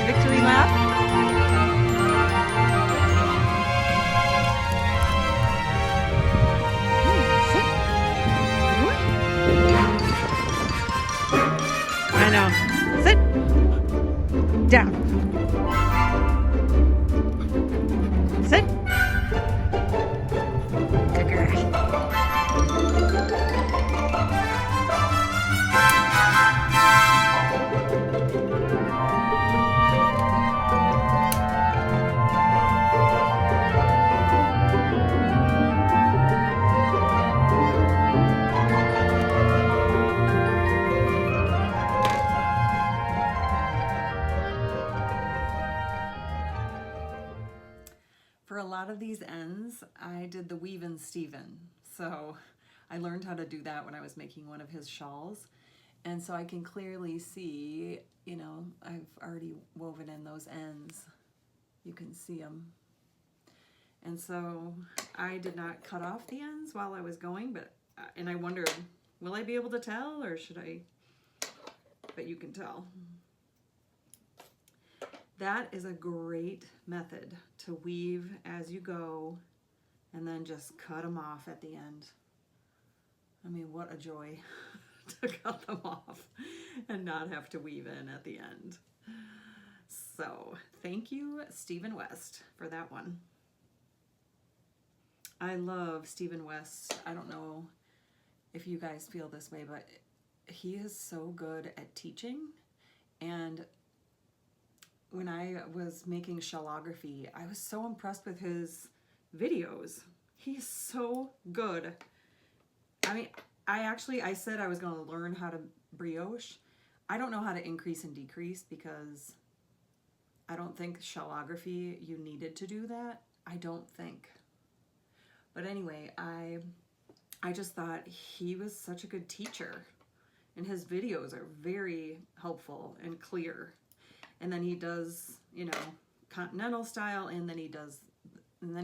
Victory lap. I know. Sit. Down. Sit. Good girl. For a lot of these ends, I did the Weavin Steven. So I learned how to do that when I was making one of his shawls. And so I can clearly see, you know, I've already woven in those ends. You can see them. And so I did not cut off the ends while I was going, but, and I wondered, will I be able to tell or should I? But you can tell. That is a great method to weave as you go and then just cut them off at the end. I mean, what a joy to cut them off and not have to weave in at the end. So thank you, Stephen West, for that one. I love Stephen West. I don't know if you guys feel this way, but he is so good at teaching. And when I was making shellography, I was so impressed with his videos. He's so good. I mean, I said I was going to learn how to brioche. I don't know how to increase and decrease because I don't think shellography, you needed to do that. I don't think. But anyway, I just thought he was such a good teacher. And his videos are very helpful and clear. And then he does, you know, continental style, and then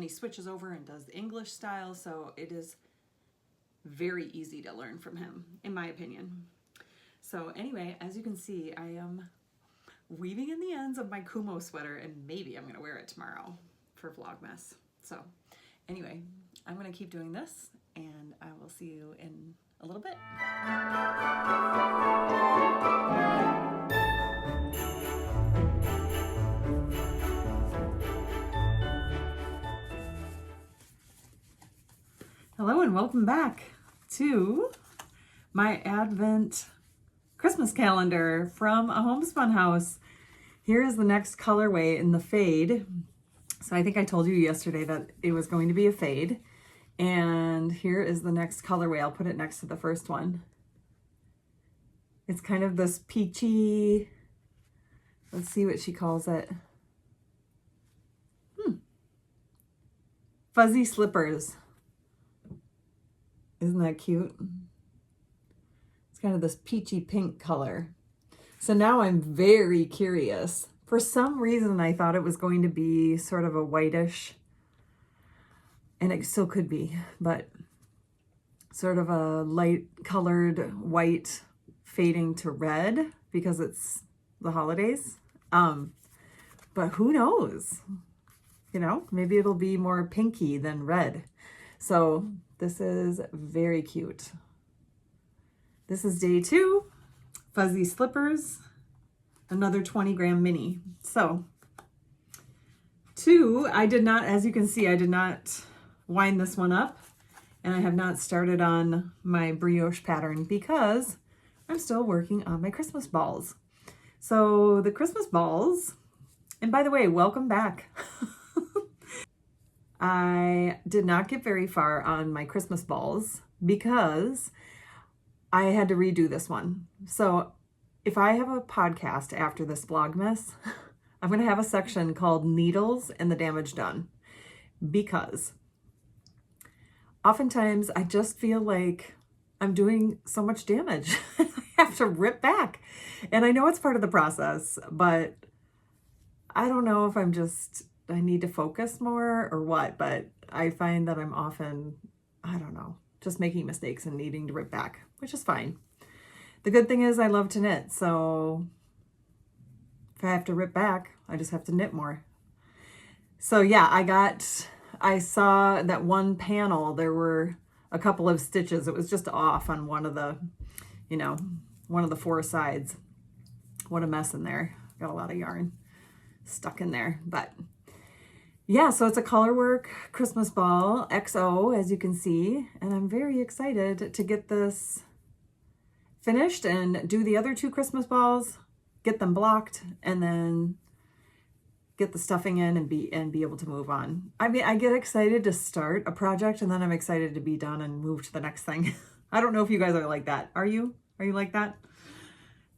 he switches over and does the English style. So it is very easy to learn from him, in my opinion. So anyway, as you can see, I am weaving in the ends of my Kumo sweater, and maybe I'm going to wear it tomorrow for Vlogmas. So anyway, I'm going to keep doing this, and I will see you in a little bit. Hello and welcome back to my Advent Christmas calendar from a homespun house. Here is the next colorway in the fade. So I think I told you yesterday that it was going to be a fade. And here is the next colorway. I'll put it next to the first one. It's kind of this peachy, let's see what she calls it. Fuzzy slippers. Isn't that cute? It's kind of this peachy pink color. So now I'm very curious. For some reason, I thought it was going to be sort of a whitish, and it still could be, but sort of a light colored white fading to red because it's the holidays. But who knows? You know, maybe it'll be more pinky than red. So this is very cute. This is day 2, fuzzy slippers, another 20-gram mini. So 2, I did not, as you can see, I did not wind this one up, and I have not started on my brioche pattern because I'm still working on my Christmas balls. So the Christmas balls, and by the way, welcome back. I did not get very far on my Christmas balls because I had to redo this one. So if I have a podcast after this Vlogmas, I'm going to have a section called Needles and the Damage Done, because oftentimes I just feel like I'm doing so much damage. I have to rip back. And I know it's part of the process, but I don't know if I need to focus more or what, but I find that I'm often, I don't know, just making mistakes and needing to rip back, which is fine. The good thing is I love to knit, so if I have to rip back, I just have to knit more. So yeah, I saw that one panel, there were a couple of stitches. It was just off on one of the, one of the 4 sides. What a mess in there. Got a lot of yarn stuck in there, but yeah, so it's a colorwork Christmas ball XO, as you can see, and I'm very excited to get this finished and do the other 2 Christmas balls, get them blocked, and then get the stuffing in and be able to move on. I mean, I get excited to start a project and then I'm excited to be done and move to the next thing. I don't know if you guys are like that. Are you? Are you like that?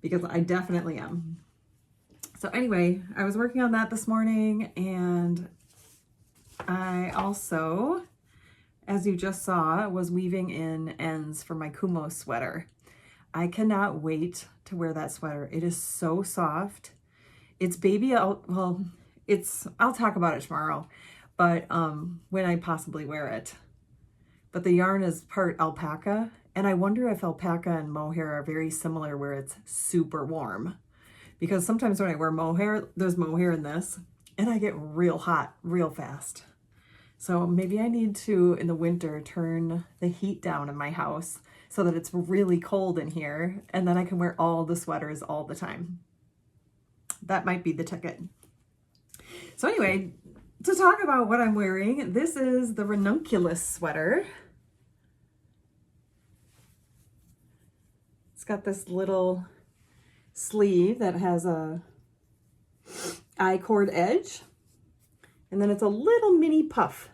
Because I definitely am. So anyway, I was working on that this morning, and I also, as you just saw, was weaving in ends for my Kumo sweater. I cannot wait to wear that sweater. It is so soft. It's baby, I'll talk about it tomorrow, but when I possibly wear it. But the yarn is part alpaca, and I wonder if alpaca and mohair are very similar where it's super warm. Because sometimes when I wear mohair, there's mohair in this, and I get real hot real fast. So maybe I need to, in the winter, turn the heat down in my house so that it's really cold in here, and then I can wear all the sweaters all the time. That might be the ticket. So anyway, to talk about what I'm wearing, this is the Ranunculus sweater. It's got this little sleeve that has a I-cord edge, and then it's a little mini puff,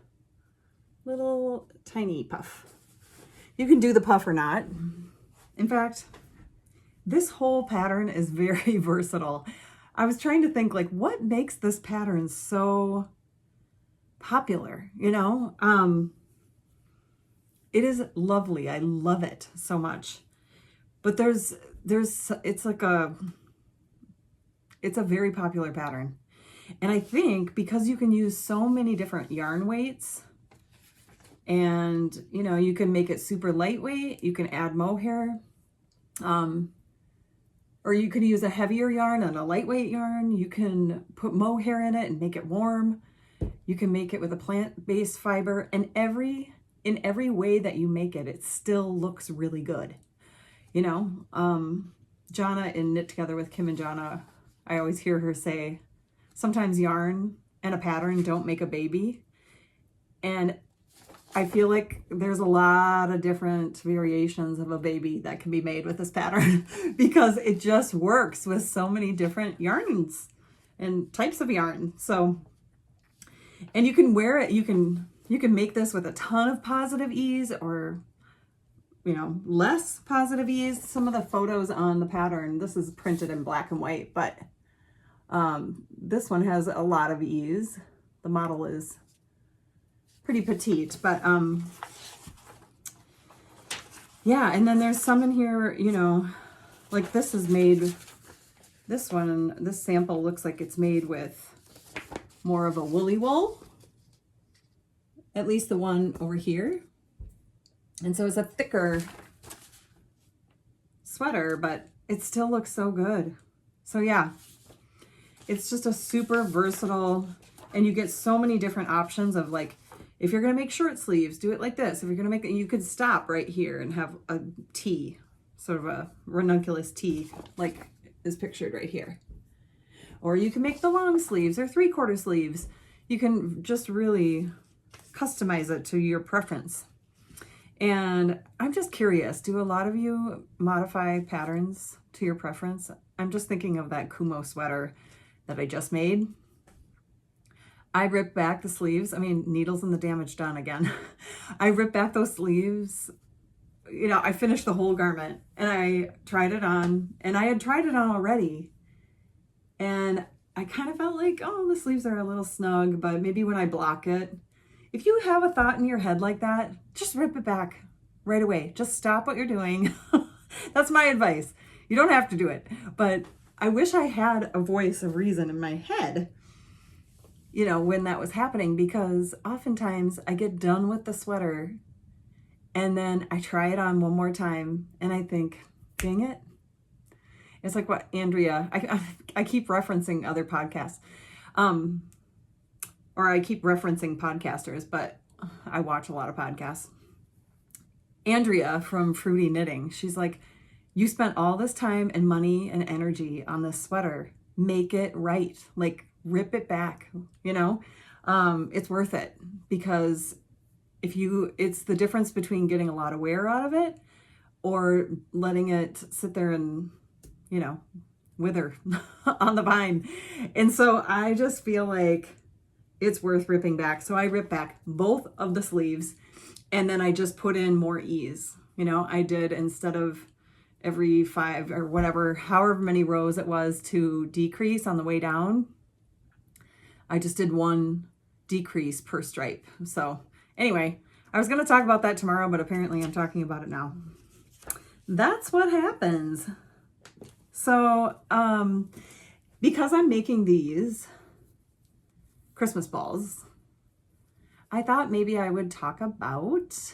little tiny puff. You can do the puff or not. In fact, this whole pattern is very versatile. I was trying to think, like, what makes this pattern so popular, It is lovely. I love it so much. But it's a very popular pattern. And I think because you can use so many different yarn weights, and, you can make it super lightweight, you can add mohair, or you could use a heavier yarn and a lightweight yarn. You can put mohair in it and make it warm. You can make it with a plant-based fiber, and in every way that you make it, it still looks really good. Jonna in Knit Together with Kim and Jonna, I always hear her say, sometimes yarn and a pattern don't make a baby. And I feel like there's a lot of different variations of a baby that can be made with this pattern because it just works with so many different yarns and types of yarn. So, and you can wear it, you can make this with a ton of positive ease or, less positive ease. Some of the photos on the pattern, this is printed in black and white, but this one has a lot of ease. The model is pretty petite, but yeah, and then there's some in here, like this is made, this sample looks like it's made with more of a woolly wool, at least the one over here. And so it's a thicker sweater, but it still looks so good. So yeah, it's just a super versatile, and you get so many different options of, like, if you're going to make short sleeves, do it like this. If you're going to make it, you could stop right here and have a T, sort of a ranunculus T, like is pictured right here. Or you can make the long sleeves or 3/4 sleeves. You can just really customize it to your preference. And I'm just curious, do a lot of you modify patterns to your preference? I'm just thinking of that Kumo sweater that I just made. I ripped back the sleeves. I mean, needles and the damage done again. I ripped back those sleeves. I finished the whole garment and I tried it on, and I had tried it on already. And I kind of felt like, oh, the sleeves are a little snug, but maybe when I block it, if you have a thought in your head like that, just rip it back right away. Just stop what you're doing. That's my advice. You don't have to do it, but I wish I had a voice of reason in my head you know, when that was happening, because oftentimes I get done with the sweater and then I try it on one more time and I think, dang it. It's like what Andrea, I keep referencing other podcasts, or I keep referencing podcasters, but I watch a lot of podcasts. Andrea from Fruity Knitting, she's like, you spent all this time and money and energy on this sweater. Make it right. Like, rip it back, you know? It's worth it, because it's the difference between getting a lot of wear out of it or letting it sit there and, you know, wither on the vine. And so I just feel like it's worth ripping back. So I rip back both of the sleeves and then I just put in more ease. You know, I did, instead of every 5 or whatever, however many rows it was to decrease on the way down, I just did 1 decrease per stripe. So anyway, I was going to talk about that tomorrow, but apparently I'm talking about it now. That's what happens. So, because I'm making these Christmas balls, I thought maybe I would talk about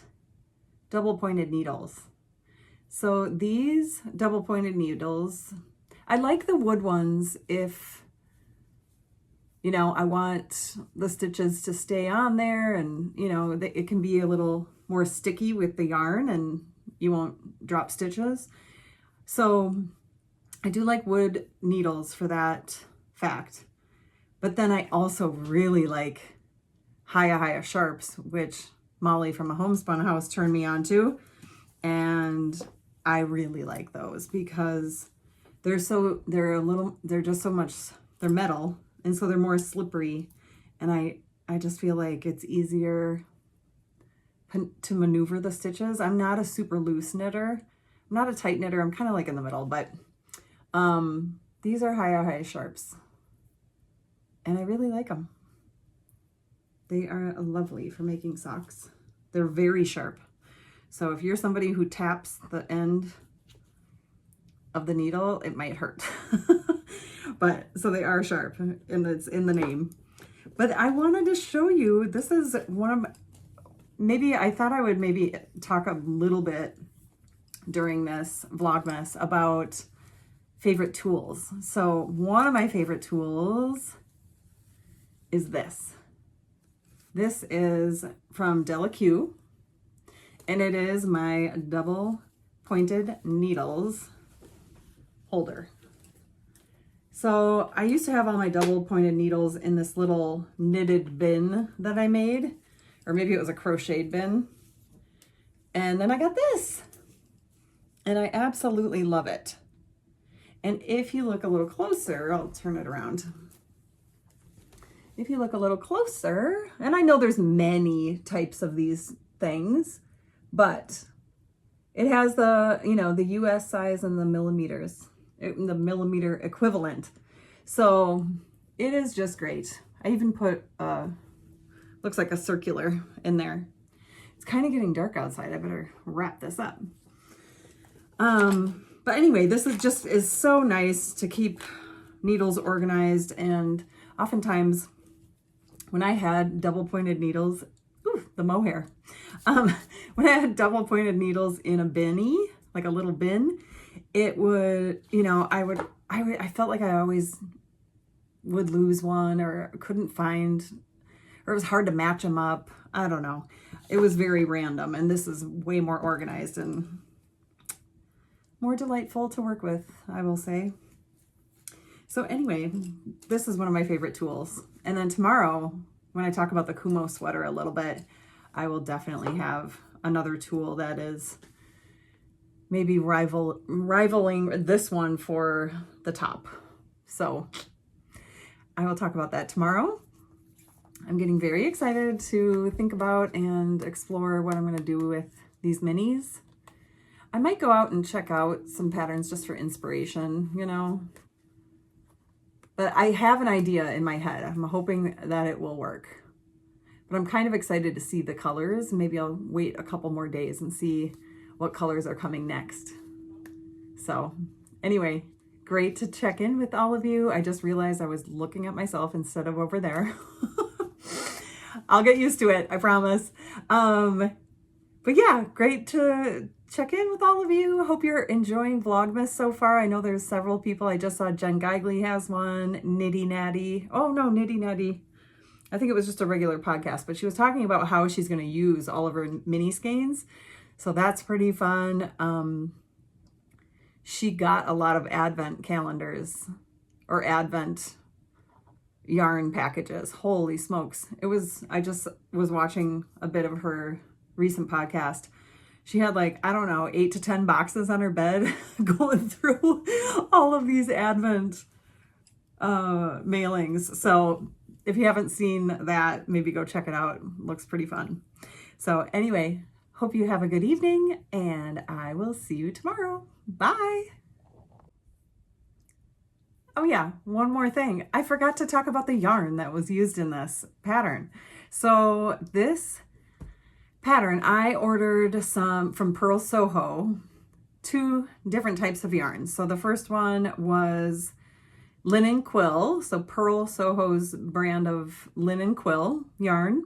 double pointed needles. So these double pointed needles, I like the wood ones if, you know, I want the stitches to stay on there and, you know, it can be a little more sticky with the yarn and you won't drop stitches. So I do like wood needles for that fact. But then I also really like Hiya sharps, which Molly from a homespun house turned me on to. And I really like those because they're just so much, they're metal. And so they're more slippery. And I just feel like it's easier to maneuver the stitches. I'm not a super loose knitter. I'm not a tight knitter. I'm kind of like in the middle, but these are Hiya sharps. And I really like them. They are lovely for making socks. They're very sharp. So if you're somebody who taps the end of the needle, it might hurt. But so they are sharp, and it's in the name. But I wanted to show you, this is one of, maybe I thought I would maybe talk a little bit during this Vlogmas about favorite tools. So one of my favorite tools is this. This is from Delaque, and it is my double pointed needles holder. So I used to have all my double pointed needles in this little knitted bin that I made, or maybe it was a crocheted bin. And then I got this, and I absolutely love it. And if you look a little closer, I'll turn it around. If you look a little closer, and I know there's many types of these things, but it has the, you know, the US size and the millimeters, the millimeter equivalent. So it is just great. I even put, looks like a circular in there. It's kind of getting dark outside. I better wrap this up. But anyway, this is so nice to keep needles organized. And oftentimes when I had double pointed needles, the mohair, when I had double pointed needles in a binny, like a little bin, it would, you know, I felt like I always would lose one or couldn't find, or it was hard to match them up. I don't know. It was very random, and this is way more organized and more delightful to work with, I will say. So anyway, this is one of my favorite tools. And then tomorrow, when I talk about the Kumo sweater a little bit, I will definitely have another tool that is maybe rivaling this one for the top. So I will talk about that tomorrow. I'm getting very excited to think about and explore what I'm going to do with these minis. I might go out and check out some patterns just for inspiration, you know. But I have an idea in my head. I'm hoping that it will work. But I'm kind of excited to see the colors. Maybe I'll wait a couple more days and see what colors are coming next. So anyway, great to check in with all of you. I just realized I was looking at myself instead of over there. I'll get used to it, I promise. But yeah, great to check in with all of you. Hope you're enjoying Vlogmas so far. I know there's several people. I just saw Jen Geigley has one, Nitty Natty. Oh no, Nitty Natty. I think it was just a regular podcast, but she was talking about how she's going to use all of her mini skeins. So that's pretty fun. She got a lot of Advent calendars or Advent yarn packages. Holy smokes. I just was watching a bit of her recent podcast. She had like, I don't know, 8 to 10 boxes on her bed going through all of these Advent mailings. So if you haven't seen that, maybe go check it out. Looks pretty fun. So anyway, hope you have a good evening and I will see you tomorrow. Bye. Oh yeah, one more thing. I forgot to talk about the yarn that was used in this pattern. So this pattern, I ordered some from Purl Soho, 2 different types of yarns. So the first one was linen quill, so Purl Soho's brand of linen quill yarn.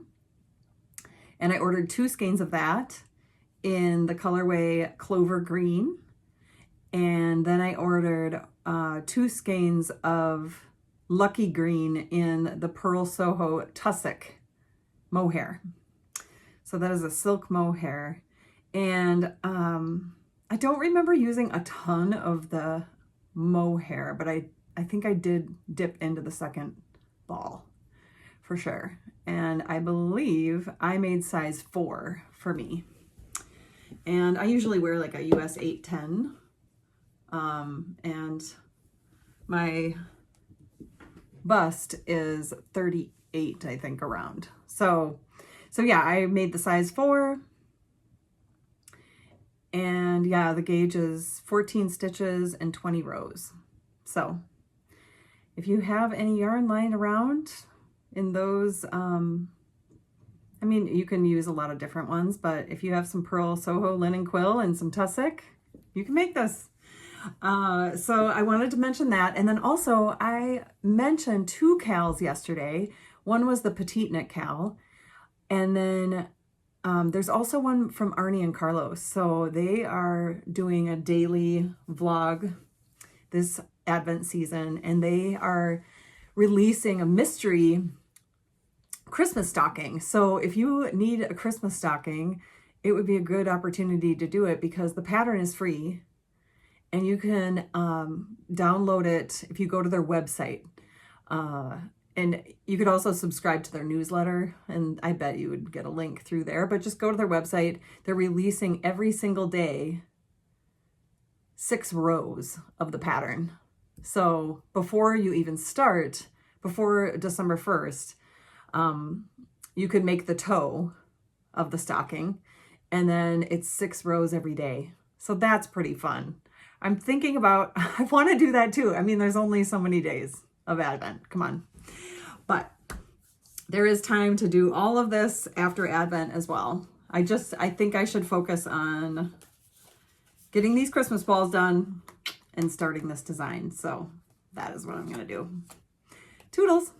And I ordered 2 skeins of that in the colorway Clover Green. And then I ordered 2 skeins of Lucky Green in the Purl Soho Tussock mohair. So that is a silk mohair. And I don't remember using a ton of the mohair, but I think I did dip into the second ball for sure. And I believe I made size 4 for me. And I usually wear like a US 810. And my bust is 38, I think, around. So yeah, I made the size 4. And yeah, the gauge is 14 stitches and 20 rows. So if you have any yarn lying around in those, I mean, you can use a lot of different ones, but if you have some Purl Soho linen quill and some tussock, you can make this. So I wanted to mention that. And then also I mentioned 2 KALs yesterday. One was the PetiteKnit KAL. And then there's also one from Arne and Carlos. So they are doing a daily vlog this Advent season, and they are releasing a mystery Christmas stocking. So if you need a Christmas stocking, it would be a good opportunity to do it because the pattern is free and you can download it if you go to their website. And you could also subscribe to their newsletter, and I bet you would get a link through there, but just go to their website. They're releasing every single day 6 rows of the pattern. So before you even start, before December 1st, you could make the toe of the stocking, and then it's 6 rows every day. So that's pretty fun. I'm thinking about, I want to do that too. I mean, there's only so many days of Advent. Come on. But there is time to do all of this after Advent as well. I think I should focus on getting these Christmas balls done and starting this design. So that is what I'm going to do. Toodles.